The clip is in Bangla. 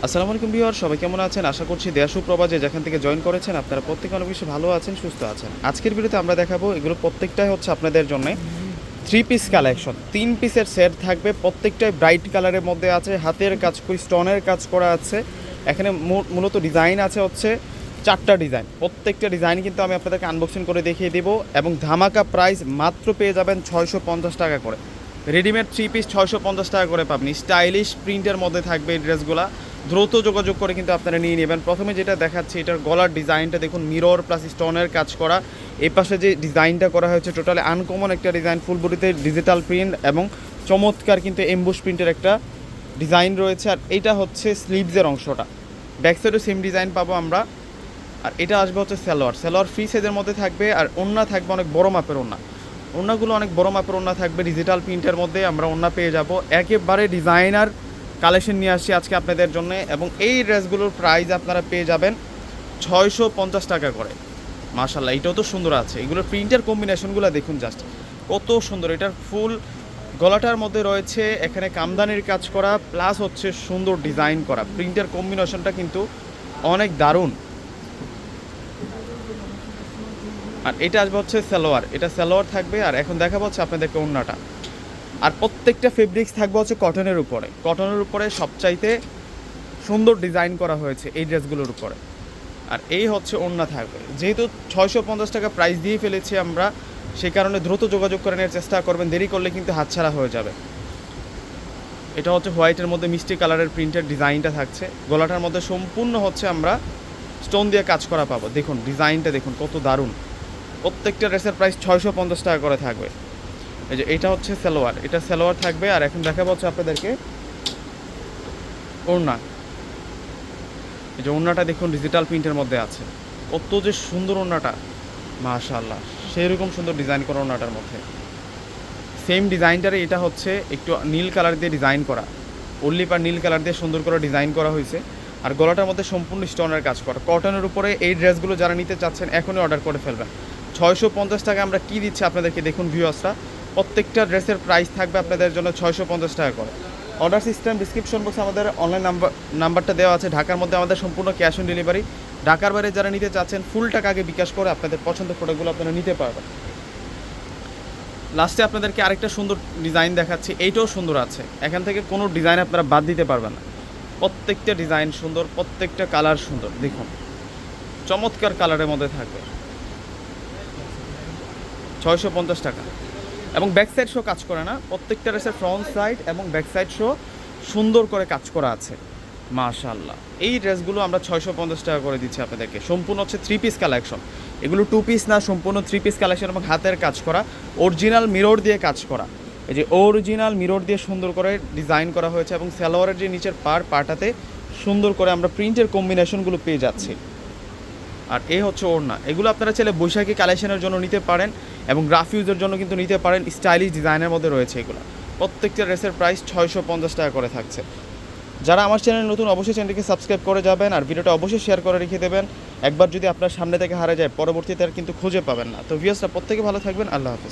আসসালামু আলাইকুম ভিউয়ার, সবাই কেমন আছেন? আশা করছি দেশ সুপ্রবাজে যেখান থেকে জয়েন করেছেন আপনারা প্রত্যেকে অনেক বেশি ভালো আছেন, সুস্থ আছেন। আজকের ভিডিওতে আমরা দেখাবো এগুলো প্রত্যেকটাই হচ্ছে আপনাদের জন্য 3 পিস কালেকশন। 3 পিসের সেট থাকবে, প্রত্যেকটাই ব্রাইট কালারের মধ্যে আছে, হাতের কাজ করে স্টোনের কাজ করা আছে। এখানে মূলত ডিজাইন আছে হচ্ছে 4টা ডিজাইন। প্রত্যেকটা ডিজাইন কিন্তু আমি আপনাদেরকে আনবক্সিং করে দেখিয়ে দেবো এবং ধামাকা প্রাইস মাত্র পেয়ে যাবেন 650 টাকা করে। রেডিমেড 3 পিস 650 টাকা করে পাবেন। স্টাইলিশ প্রিন্টের মধ্যে থাকবে এই ড্রেসগুলো। দ্রুত যোগাযোগ করে কিন্তু আপনারা নিয়ে নেবেন। প্রথমে যেটা দেখাচ্ছি, এটার গলার ডিজাইনটা দেখুন, মিরর প্লাস স্টোনের কাজ করা। এই পাশে যে ডিজাইনটা করা হয়েছে টোটালি আনকমন একটা ডিজাইন, ফুল বডিতে ডিজিটাল প্রিন্ট এবং চমৎকার কিন্তু এমবুশ প্রিন্টের একটা ডিজাইন রয়েছে। আর এইটা হচ্ছে স্লিভসের অংশটা, ব্যাক সাইডও সেম ডিজাইন পাবো আমরা। আর এটা আসবে হচ্ছে সালোয়ার ফ্রি সাইজের মধ্যে থাকবে। আর ওড়না থাকবে অনেক বড় মাপের ওড়নাগুলো অনেক বড় মাপের ওড়না থাকবে, ডিজিটাল প্রিন্টের মধ্যে আমরা ওড়না পেয়ে যাব। একেবারে ডিজাইনার কালেকশন নিয়ে আসছি আজকে আপনাদের জন্য এবং এই ড্রেসগুলোর প্রাইস আপনারা পেয়ে যাবেন 650 টাকা করে। মাশাআল্লাহ, এটাও তো সুন্দর আছে। এগুলোর প্রিন্টের কম্বিনেশনগুলো দেখুন, জাস্ট কত সুন্দর। এটার ফুল গলাটার মধ্যে রয়েছে এখানে কামদানির কাজ করা, প্লাস হচ্ছে সুন্দর ডিজাইন করা। প্রিন্টের কম্বিনেশনটা কিন্তু অনেক দারুণ। আর এটা আসবে হচ্ছে এটা সালোয়ার থাকবে। আর এখন দেখাবো হচ্ছে আপনাদেরকে ওড়নাটা। আর প্রত্যেকটা ফেব্রিক্স থাকবে হচ্ছে কটনের উপরে সবচাইতে সুন্দর ডিজাইন করা হয়েছে এই ড্রেসগুলোর উপরে। আর এই হচ্ছে ওড়না থাকবে। যেহেতু 650 টাকা প্রাইস দিয়ে ফেলেছি আমরা, সেই কারণে দ্রুত যোগাযোগ করে নেওয়ার চেষ্টা করবেন, দেরি করলে কিন্তু হাতছাড়া হয়ে যাবে। এটা হচ্ছে হোয়াইটের মধ্যে মিষ্টি কালারের প্রিন্টের ডিজাইনটা থাকছে। গলাটার মধ্যে সম্পূর্ণ হচ্ছে আমরা স্টোন দিয়ে কাজ করা পাবো। দেখুন ডিজাইনটা দেখুন কত দারুণ। প্রত্যেকটা ড্রেসের প্রাইস 650 টাকা করে থাকবে। এই যে এটা হচ্ছে সালোয়ার থাকবে। আর এখন দেখাবো হচ্ছে আপনাদেরকে ওড়না। এই যে ওড়নাটা দেখুন ডিজিটাল প্রিন্টের মধ্যে আছে, কত যে সুন্দর ওড়নাটা, মাশাআল্লাহ। সেরকম সুন্দর ডিজাইন করা ওড়নাটার মধ্যে। সেম ডিজাইনটারে এটা হচ্ছে একটু নীল কালার দিয়ে ডিজাইন করা, ওল্লিপ আর নীল কালার দিয়ে সুন্দর করে ডিজাইন করা হয়েছে। আর গলাটার মধ্যে সম্পূর্ণ স্টোনের কাজ করা। কটনের উপরে এই ড্রেসগুলো যারা নিতে চাচ্ছেন এখনই অর্ডার করে ফেলবেন। 650 টাকা আমরা কী দিচ্ছি আপনাদেরকে দেখুন ভিউয়ার্সরা। প্রত্যেকটা ড্রেসের প্রাইস থাকবে আপনাদের জন্য 650 টাকা করে। অর্ডার সিস্টেম ডিসক্রিপশন বক্সে আমাদের অনলাইন নাম্বারটা দেওয়া আছে। ঢাকার মধ্যে আমাদের সম্পূর্ণ ক্যাশ অন ডেলিভারি। ঢাকার বাইরে যারা নিতে চাচ্ছেন ফুল টাকা আগে বিকাশ করে আপনাদের পছন্দের প্রোডাক্টগুলো আপনারা নিতে পারবেন। লাস্টে আপনাদেরকে আরেকটা সুন্দর ডিজাইন দেখাচ্ছি, এইটাও সুন্দর আছে। এখান থেকে কোনো ডিজাইন আপনারা বাদ দিতে পারবেন না। প্রত্যেকটা ডিজাইন সুন্দর, প্রত্যেকটা কালার সুন্দর। দেখুন চমৎকার কালারের মধ্যে থাকবে, 650 টাকা। এবং ব্যাক সাইড শো কাজ করে না, প্রত্যেকটা ড্রেসের ফ্রন্ট সাইড এবং ব্যাক সাইড শো সুন্দর করে কাজ করা আছে। মাশাআল্লাহ, এই ড্রেসগুলো আমরা 650 টাকা করে দিচ্ছি আপনাদেরকে। সম্পূর্ণ হচ্ছে 3 পিস কালেকশন। এগুলো 2 পিস না, সম্পূর্ণ 3 পিস কালেকশন এবং হাতের কাজ করা, অরিজিনাল মিরর দিয়ে কাজ করা। এই যে অরিজিনাল মিরর দিয়ে সুন্দর করে ডিজাইন করা হয়েছে এবং সালোয়ারের যে নিচের পাটাতে সুন্দর করে আমরা প্রিন্টের কম্বিনেশনগুলো পেয়ে যাচ্ছি। আর এই হচ্ছে ওড়না। এগুলো আপনারা চাইলে বৈশাখী কালেকশনের জন্য নিতে পারেন এবং গ্রাফ ইউজের জন্য কিন্তু নিতে পারেন। স্টাইলিশ ডিজাইনের মধ্যে রয়েছে এগুলো। প্রত্যেকটা ড্রেসের প্রাইস 650 টাকা করে থাকছে। যারা আমার চ্যানেল নতুন অবশ্যই চ্যানেলটিকে সাবস্ক্রাইব করে যাবেন আর ভিডিওটা অবশ্যই শেয়ার করে রেখে দেবেন। একবার যদি আপনার সামনে থেকে হারা যায় পরবর্তীতে আর কিন্তু খুঁজে পাবেন না। তো ভিউয়ার্সরা প্রত্যেকে ভালো থাকবেন। আল্লাহ হাফেজ।